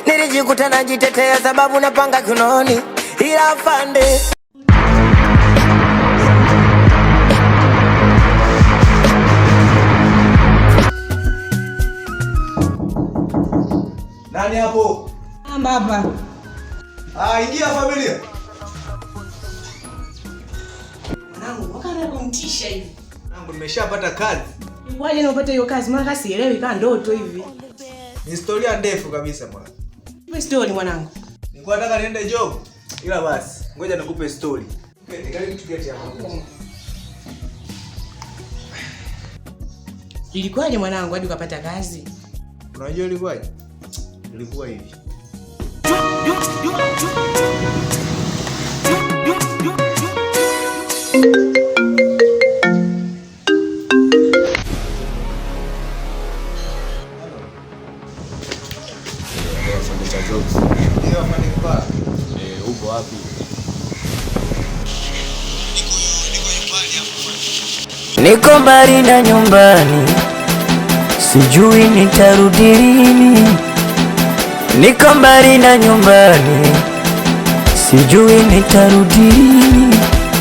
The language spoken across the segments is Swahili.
Nilijikuta najitetea sababu napanga kunoni, ila afande. Nani hapo? Baba. Ingia familia. Mwanangu, wakana kumtisha hivi. Mwanangu nimeshapata kazi. Waje unapata hiyo kazi, maana sielewi kama ndoto hivi. Ni historia ndefu kabisa bwana. Nipe story mwanangu. Nilikuwa nataka niende job. Ila basi, ngoja nikupe story. Karibu tuketi hapo. Ilikuwaje mwanangu hadi ukapata kazi? Unajua ilikuwaje? Ilikuwa hivi. Upo wapi? Niko mbali na nyumbani, sijui nitarudi lini. Niko mbali na nyumbani, sijui nitarudi lini.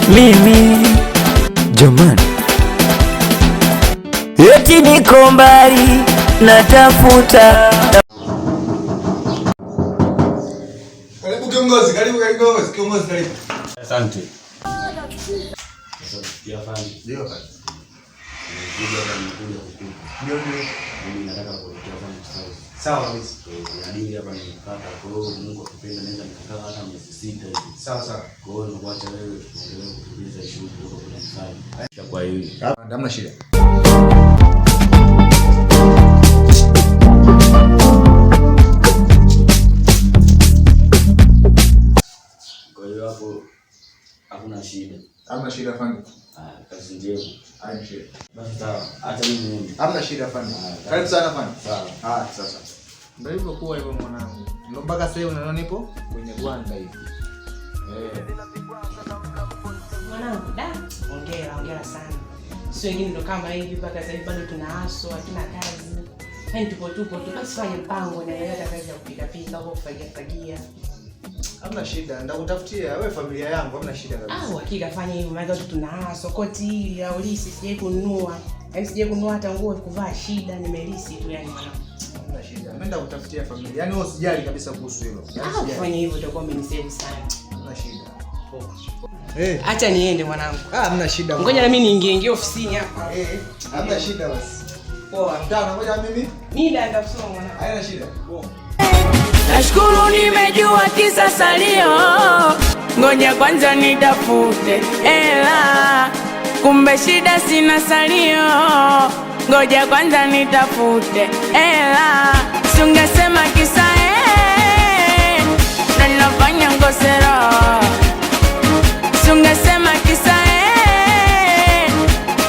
Mimi jamani, eti niko mbali natafuta. Karibu kiongozi, karibu kiongozi, karibu. Asante. Ndio afande. Ndio. Mimi nataka kuelekea kwangu sasa. Sawa kabisa. Hadi hapa nimepata, kwa hiyo Mungu akipenda naweza nikakaa hata miezi 6 hivi. Sawa. Kwa hiyo nakuacha wewe uendelee kutuliza shughuli huko kwa msali. Kwa hiyo hamna shida. Kwa hiyo hapo hakuna shida. Hamna shida afande. Kazi njema. Haina shida. Basi sawa. Acha mimi niende. Hamna shida afande. Karibu sana afande. Sawa. Sasa. Ndio hivyo kwa hivyo mwanangu. Ndio mpaka sasa unaona nipo kwenye Rwanda hivi. Mwanangu, hongera sana. Sio wengine ndo kama hivi mpaka sasa hivi bado tunaaswa, hatuna kazi. Yaani tupo tu basi fanye mpango na yeye hata kazi ya kupika au kufagia. Hamna shida, ndakutafutia wewe familia yangu, hamna shida kabisa. Hakika fanya hivyo, maana watu tunaaswa, koti hili au lisi sije kununua. Yaani sije kununua hata nguo kuvaa shida, nimelisi tu yani mwanangu. Hamna shida. Mimi ndakutafutia familia. Yaani wewe usijali kabisa kuhusu hilo. Fanya hivyo utakuwa umenisave sana. Hamna shida. Acha niende mwanangu. Hamna shida. Ngoja na mimi niingie ofisini hapa. Hamna shida basi. Poa. Mtana ngoja mimi. Mimi naenda kusoma mwanangu. Haina shida. Poa. Nashukuru nimejua kisa salio, ngoja kwanza nitafute ela. Kumbe shida sina salio, ngoja kwanza nitafute ela. Sungesema kisa na nafanya ngosero. Sungesema kisa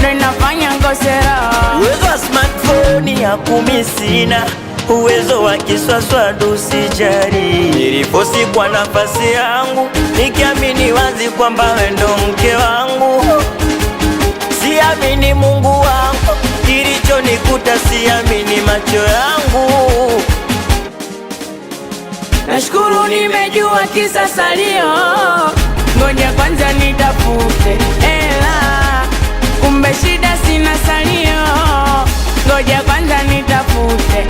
na nafanya ngosero. Uwezo wa smartphone ya kumisina, uwezo wa kiswaswadu usijali. Niliposi kwa nafasi yangu, nikiamini wazi kwamba wewe ndo mke wangu. Siamini Mungu wangu, kilichonikuta siamini macho yangu. Nashukuru nimejua kisa salio, ngoja kwanza nitafute ela. Kumbe shida sina salio, ngoja kwanza nitafute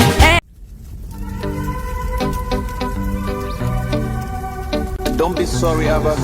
Don't be sorry, Abba.